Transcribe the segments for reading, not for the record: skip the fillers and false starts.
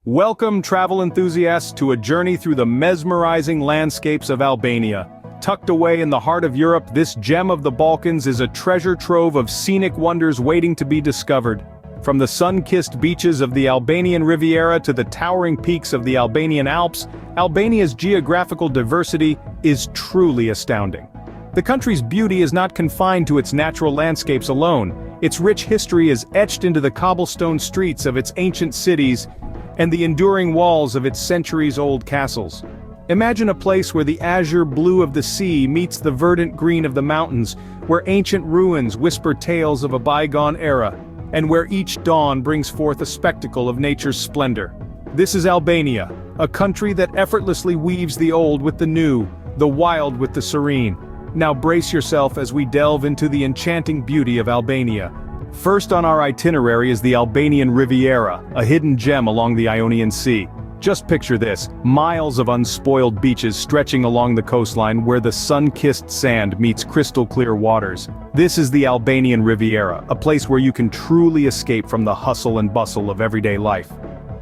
Welcome, travel enthusiasts, to a journey through the mesmerizing landscapes of Albania. Tucked away in the heart of Europe, this gem of the Balkans is a treasure trove of scenic wonders waiting to be discovered. From the sun-kissed beaches of the Albanian Riviera to the towering peaks of the Albanian Alps, Albania's geographical diversity is truly astounding. The country's beauty is not confined to its natural landscapes alone. Its rich history is etched into the cobblestone streets of its ancient cities and the enduring walls of its centuries-old castles. Imagine a place where the azure blue of the sea meets the verdant green of the mountains, where ancient ruins whisper tales of a bygone era, and where each dawn brings forth a spectacle of nature's splendor. This is Albania, a country that effortlessly weaves the old with the new, the wild with the serene. Now brace yourself as we delve into the enchanting beauty of Albania. First on our itinerary is the Albanian Riviera, a hidden gem along the Ionian Sea. Just picture this, miles of unspoiled beaches stretching along the coastline where the sun-kissed sand meets crystal-clear waters. This is the Albanian Riviera, a place where you can truly escape from the hustle and bustle of everyday life.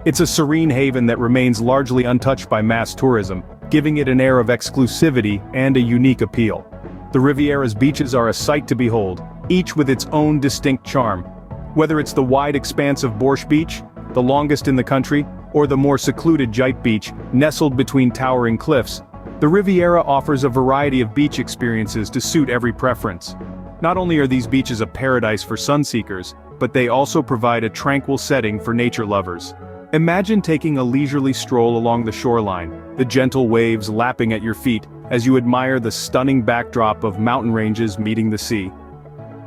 It's a serene haven that remains largely untouched by mass tourism, giving it an air of exclusivity and a unique appeal. The Riviera's beaches are a sight to behold, each with its own distinct charm. Whether it's the wide expanse of Borsh Beach, the longest in the country, or the more secluded Gjite Beach, nestled between towering cliffs, the Riviera offers a variety of beach experiences to suit every preference. Not only are these beaches a paradise for sunseekers, but they also provide a tranquil setting for nature lovers. Imagine taking a leisurely stroll along the shoreline, the gentle waves lapping at your feet as you admire the stunning backdrop of mountain ranges meeting the sea.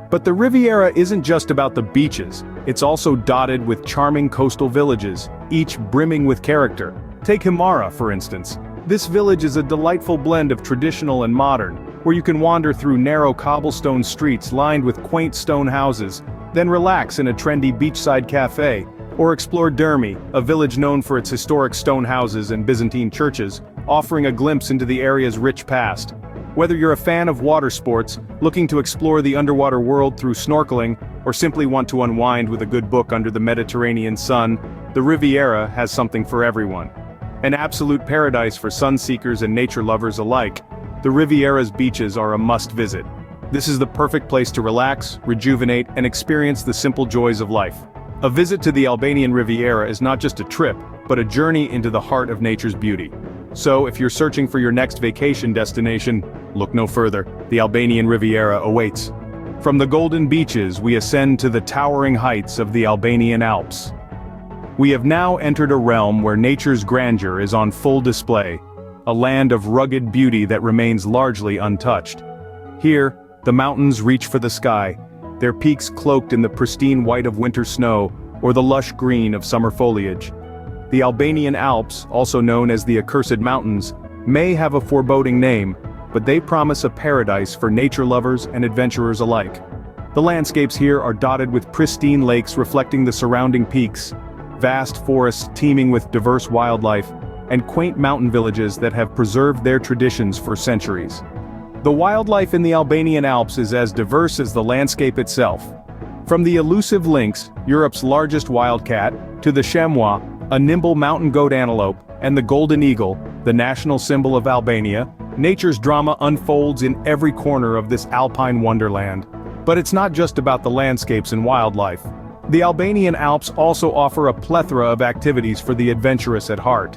But the Riviera isn't just about the beaches, it's also dotted with charming coastal villages, each brimming with character. Take Himara, for instance. This village is a delightful blend of traditional and modern, where you can wander through narrow cobblestone streets lined with quaint stone houses, then relax in a trendy beachside cafe, or explore Dermi, a village known for its historic stone houses and Byzantine churches, offering a glimpse into the area's rich past. Whether you're a fan of water sports, looking to explore the underwater world through snorkeling, or simply want to unwind with a good book under the Mediterranean sun, the Riviera has something for everyone. An absolute paradise for sunseekers and nature lovers alike, the Riviera's beaches are a must-visit. This is the perfect place to relax, rejuvenate, and experience the simple joys of life. A visit to the Albanian Riviera is not just a trip, but a journey into the heart of nature's beauty. So, if you're searching for your next vacation destination, look no further. The Albanian Riviera awaits. From the golden beaches, we ascend to the towering heights of the Albanian Alps. We have now entered a realm where nature's grandeur is on full display, a land of rugged beauty that remains largely untouched. Here, the mountains reach for the sky, their peaks cloaked in the pristine white of winter snow or the lush green of summer foliage. The Albanian Alps, also known as the Accursed Mountains, may have a foreboding name, but they promise a paradise for nature lovers and adventurers alike. The landscapes here are dotted with pristine lakes reflecting the surrounding peaks, vast forests teeming with diverse wildlife, and quaint mountain villages that have preserved their traditions for centuries. The wildlife in the Albanian Alps is as diverse as the landscape itself. From the elusive lynx, Europe's largest wildcat, to the chamois, a nimble mountain goat antelope, and the golden eagle, the national symbol of Albania, nature's drama unfolds in every corner of this alpine wonderland. But it's not just about the landscapes and wildlife. The Albanian Alps also offer a plethora of activities for the adventurous at heart.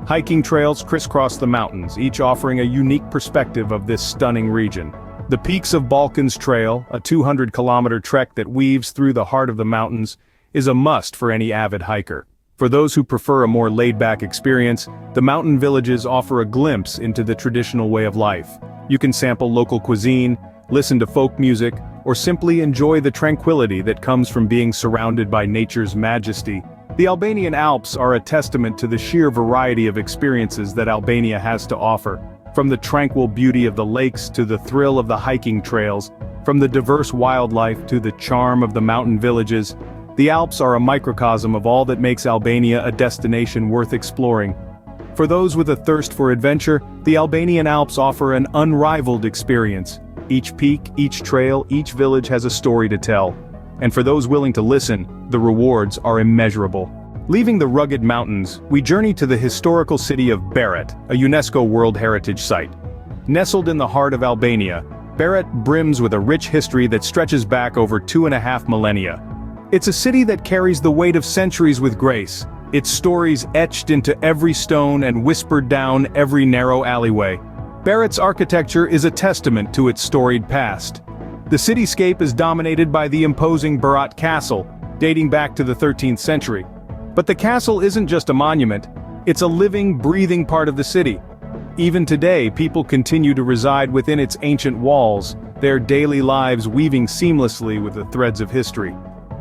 Hiking trails crisscross the mountains, each offering a unique perspective of this stunning region. The Peaks of Balkans Trail, a 200-kilometer trek that weaves through the heart of the mountains, is a must for any avid hiker. For those who prefer a more laid-back experience, the mountain villages offer a glimpse into the traditional way of life. You can sample local cuisine, listen to folk music, or simply enjoy the tranquility that comes from being surrounded by nature's majesty. The Albanian Alps are a testament to the sheer variety of experiences that Albania has to offer. From the tranquil beauty of the lakes to the thrill of the hiking trails, from the diverse wildlife to the charm of the mountain villages, the Alps are a microcosm of all that makes Albania a destination worth exploring. For those with a thirst for adventure, the Albanian Alps offer an unrivaled experience. Each peak, each trail, each village has a story to tell. And for those willing to listen, the rewards are immeasurable. Leaving the rugged mountains, we journey to the historical city of Berat, a UNESCO World Heritage Site. Nestled in the heart of Albania, Berat brims with a rich history that stretches back over 2.5 millennia. It's a city that carries the weight of centuries with grace, its stories etched into every stone and whispered down every narrow alleyway. Berat's architecture is a testament to its storied past. The cityscape is dominated by the imposing Berat Castle, dating back to the 13th century. But the castle isn't just a monument, it's a living, breathing part of the city. Even today, people continue to reside within its ancient walls, their daily lives weaving seamlessly with the threads of history.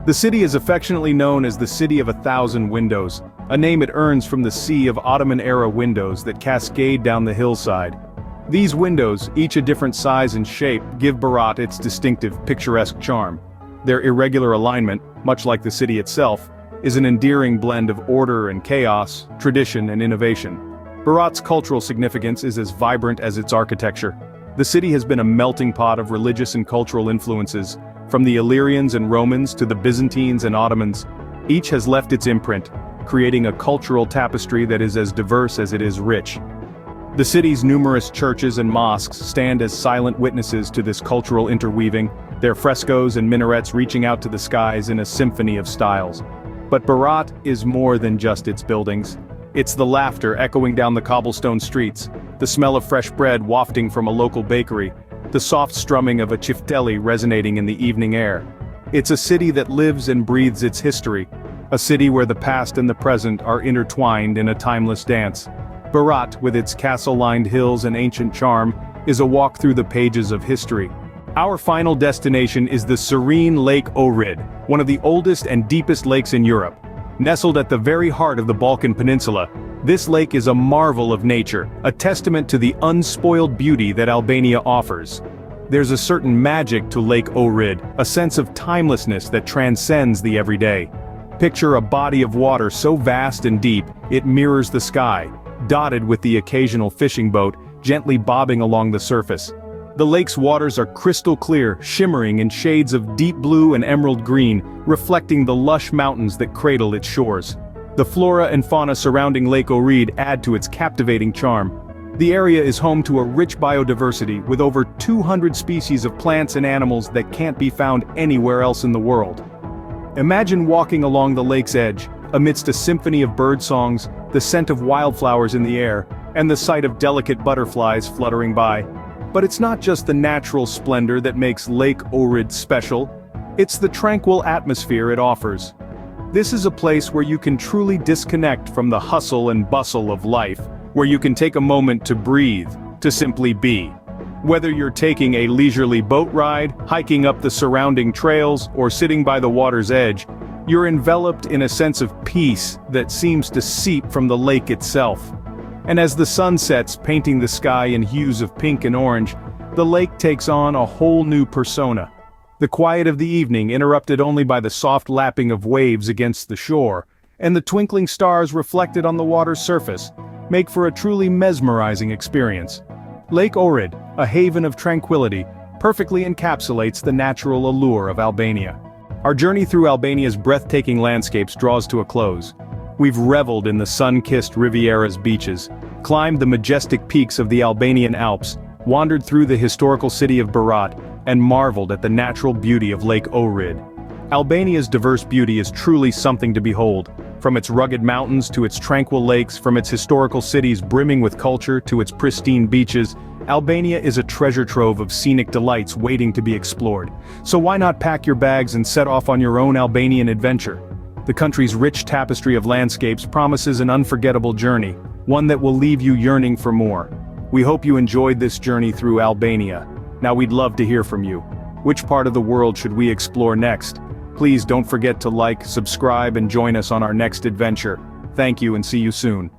The city is affectionately known as the City of 1,000 Windows, a name it earns from the sea of Ottoman-era windows that cascade down the hillside. These windows, each a different size and shape, give Berat its distinctive, picturesque charm. Their irregular alignment, much like the city itself, is an endearing blend of order and chaos, tradition and innovation. Berat's cultural significance is as vibrant as its architecture. The city has been a melting pot of religious and cultural influences, from the Illyrians and Romans to the Byzantines and Ottomans. Each has left its imprint, creating a cultural tapestry that is as diverse as it is rich. The city's numerous churches and mosques stand as silent witnesses to this cultural interweaving, their frescoes and minarets reaching out to the skies in a symphony of styles. But Berat is more than just its buildings. It's the laughter echoing down the cobblestone streets, the smell of fresh bread wafting from a local bakery, the soft strumming of a chifteli resonating in the evening air. It's a city that lives and breathes its history, a city where the past and the present are intertwined in a timeless dance. Berat, with its castle-lined hills and ancient charm, is a walk through the pages of history. Our final destination is the serene Lake Ohrid, one of the oldest and deepest lakes in Europe. Nestled at the very heart of the Balkan Peninsula, this lake is a marvel of nature, a testament to the unspoiled beauty that Albania offers. There's a certain magic to Lake Ohrid, a sense of timelessness that transcends the everyday. Picture a body of water so vast and deep, it mirrors the sky, dotted with the occasional fishing boat, gently bobbing along the surface. The lake's waters are crystal clear, shimmering in shades of deep blue and emerald green, reflecting the lush mountains that cradle its shores. The flora and fauna surrounding Lake Ohrid add to its captivating charm. The area is home to a rich biodiversity with over 200 species of plants and animals that can't be found anywhere else in the world. Imagine walking along the lake's edge, amidst a symphony of bird songs, the scent of wildflowers in the air, and the sight of delicate butterflies fluttering by. But it's not just the natural splendor that makes Lake Ohrid special, it's the tranquil atmosphere it offers. This is a place where you can truly disconnect from the hustle and bustle of life, where you can take a moment to breathe, to simply be. Whether you're taking a leisurely boat ride, hiking up the surrounding trails, or sitting by the water's edge, you're enveloped in a sense of peace that seems to seep from the lake itself. And as the sun sets, painting the sky in hues of pink and orange, the lake takes on a whole new persona. The quiet of the evening, interrupted only by the soft lapping of waves against the shore, and the twinkling stars reflected on the water's surface, make for a truly mesmerizing experience. Lake Ohrid, a haven of tranquility, perfectly encapsulates the natural allure of Albania. Our journey through Albania's breathtaking landscapes draws to a close. We've reveled in the sun-kissed Riviera's beaches, climbed the majestic peaks of the Albanian Alps, wandered through the historical city of Berat, and marveled at the natural beauty of Lake Ohrid. Albania's diverse beauty is truly something to behold. From its rugged mountains to its tranquil lakes, from its historical cities brimming with culture to its pristine beaches, Albania is a treasure trove of scenic delights waiting to be explored. So why not pack your bags and set off on your own Albanian adventure? The country's rich tapestry of landscapes promises an unforgettable journey, one that will leave you yearning for more. We hope you enjoyed this journey through Albania. Now we'd love to hear from you. Which part of the world should we explore next? Please don't forget to like, subscribe, and join us on our next adventure. Thank you and see you soon.